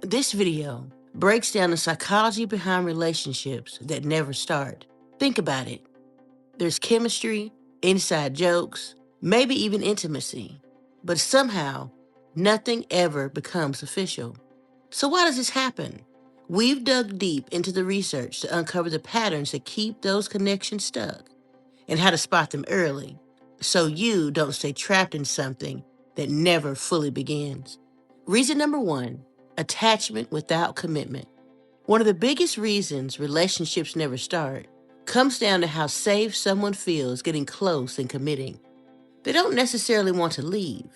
This video breaks down the psychology behind relationships that never start. Think about it. There's chemistry, inside jokes, maybe even intimacy, but somehow nothing ever becomes official. So why does this happen? We've dug deep into the research to uncover the patterns that keep those connections stuck and how to spot them early so you don't stay trapped in something that never fully begins. Reason number one, attachment without commitment. One of the biggest reasons relationships never start comes down to how safe someone feels getting close and committing. They don't necessarily want to leave.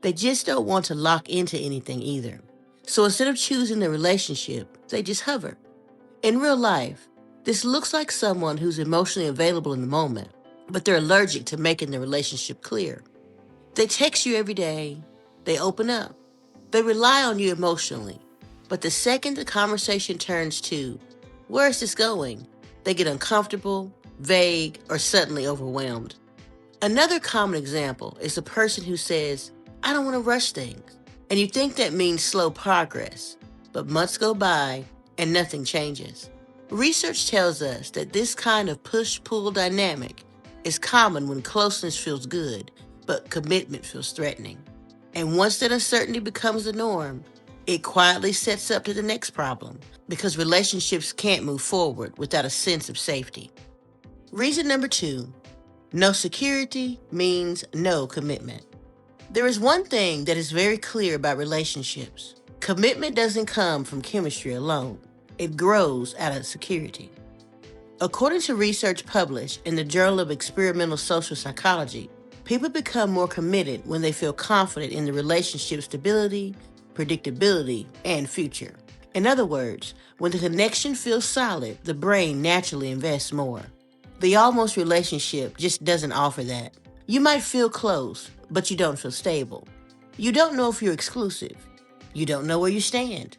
They just don't want to lock into anything either. So instead of choosing the relationship, they just hover. In real life, this looks like someone who's emotionally available in the moment, but they're allergic to making the relationship clear. They text you every day. They open up. They rely on you emotionally. But the second the conversation turns to, where is this going? They get uncomfortable, vague, or suddenly overwhelmed. Another common example is the person who says, I don't want to rush things. And you think that means slow progress, but months go by and nothing changes. Research tells us that this kind of push-pull dynamic is common when closeness feels good, but commitment feels threatening. And once that uncertainty becomes the norm, it quietly sets up to the next problem because relationships can't move forward without a sense of safety. Reason number two, no security means no commitment. There is one thing that is very clear about relationships. Commitment doesn't come from chemistry alone. It grows out of security. According to research published in the Journal of Experimental Social Psychology, people become more committed when they feel confident in the relationship's stability, predictability, and future. In other words, when the connection feels solid, the brain naturally invests more. The almost relationship just doesn't offer that. You might feel close, but you don't feel stable. You don't know if you're exclusive. You don't know where you stand.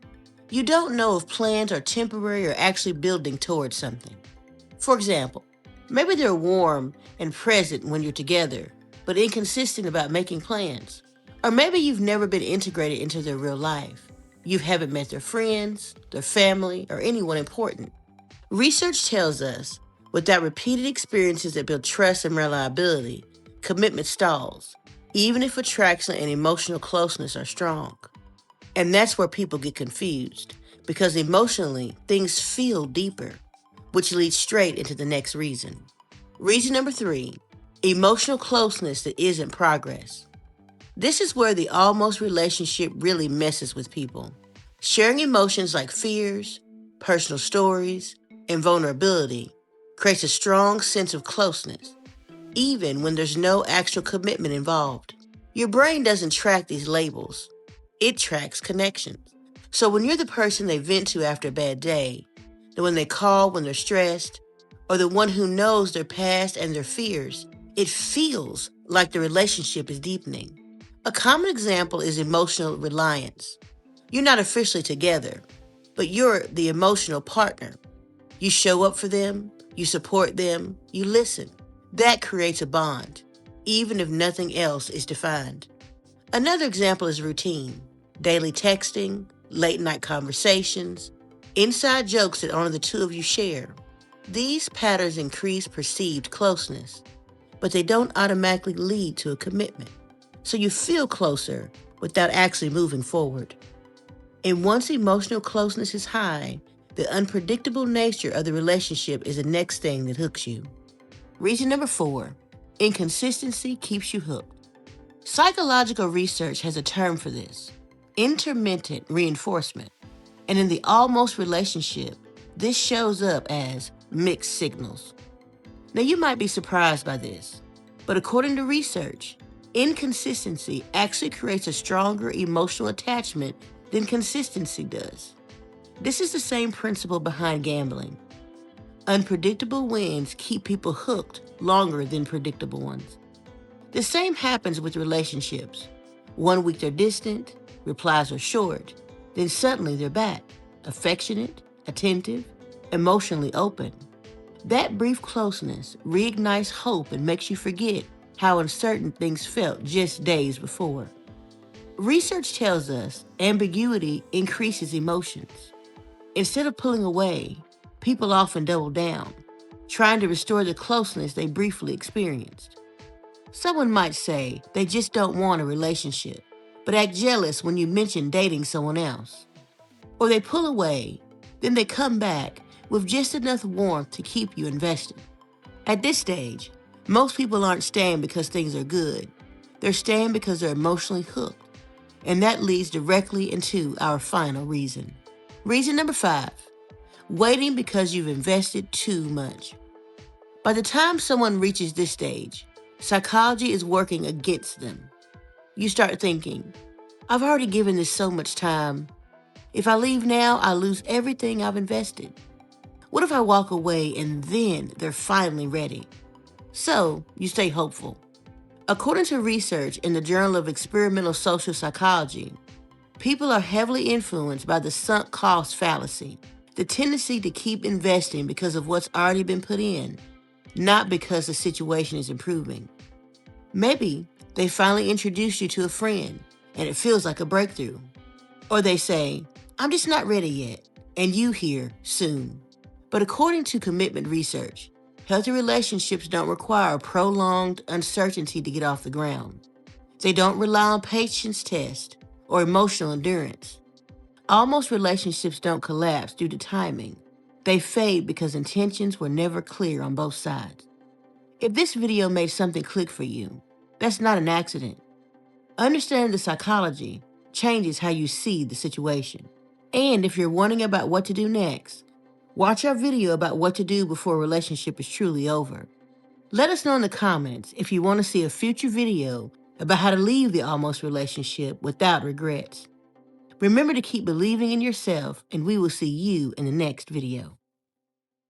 You don't know if plans are temporary or actually building towards something. For example, maybe they're warm and present when you're together, but inconsistent about making plans. Or maybe you've never been integrated into their real life. You haven't met their friends, their family, or anyone important. Research tells us without repeated experiences that build trust and reliability, commitment stalls, even if attraction and emotional closeness are strong. And that's where people get confused, because emotionally, things feel deeper, which leads straight into the next reason. Reason number three, emotional closeness that isn't progress. This is where the almost relationship really messes with people. Sharing emotions like fears, personal stories, and vulnerability creates a strong sense of closeness, even when there's no actual commitment involved. Your brain doesn't track these labels. It tracks connections. So when you're the person they vent to after a bad day, the one they call when they're stressed, or the one who knows their past and their fears, it feels like the relationship is deepening. A common example is emotional reliance. You're not officially together, but you're the emotional partner. You show up for them, you support them, you listen. That creates a bond, even if nothing else is defined. Another example is routine. Daily texting, late night conversations, inside jokes that only the two of you share. These patterns increase perceived closeness, but they don't automatically lead to a commitment. So you feel closer without actually moving forward. And once emotional closeness is high, the unpredictable nature of the relationship is the next thing that hooks you. Reason number four, inconsistency keeps you hooked. Psychological research has a term for this, intermittent reinforcement. And in the almost relationship, this shows up as mixed signals. Now you might be surprised by this, but according to research, inconsistency actually creates a stronger emotional attachment than consistency does. This is the same principle behind gambling. Unpredictable wins keep people hooked longer than predictable ones. The same happens with relationships. One week they're distant, replies are short, then suddenly they're back, affectionate, attentive, emotionally open. That brief closeness reignites hope and makes you forget how uncertain things felt just days before. Research tells us ambiguity increases emotions. Instead of pulling away, people often double down, trying to restore the closeness they briefly experienced. Someone might say they just don't want a relationship, but act jealous when you mention dating someone else. Or they pull away, then they come back with just enough warmth to keep you invested. At this stage, most people aren't staying because things are good. They're staying because they're emotionally hooked. And that leads directly into our final reason. Reason number 5, waiting because you've invested too much. By the time someone reaches this stage, psychology is working against them. You start thinking, I've already given this so much time. If I leave now, I lose everything I've invested. What if I walk away and then they're finally ready? So you stay hopeful. According to research in the Journal of Experimental Social Psychology, people are heavily influenced by the sunk cost fallacy, the tendency to keep investing because of what's already been put in, not because the situation is improving. Maybe they finally introduced you to a friend and it feels like a breakthrough. Or they say, I'm just not ready yet, and you hear soon. But according to commitment research, healthy relationships don't require prolonged uncertainty to get off the ground. They don't rely on patience tests or emotional endurance. Almost relationships don't collapse due to timing. They fade because intentions were never clear on both sides. If this video made something click for you, that's not an accident. Understanding the psychology changes how you see the situation. And if you're wondering about what to do next, watch our video about what to do before a relationship is truly over. Let us know in the comments if you want to see a future video about how to leave the almost relationship without regrets. Remember to keep believing in yourself, and we will see you in the next video.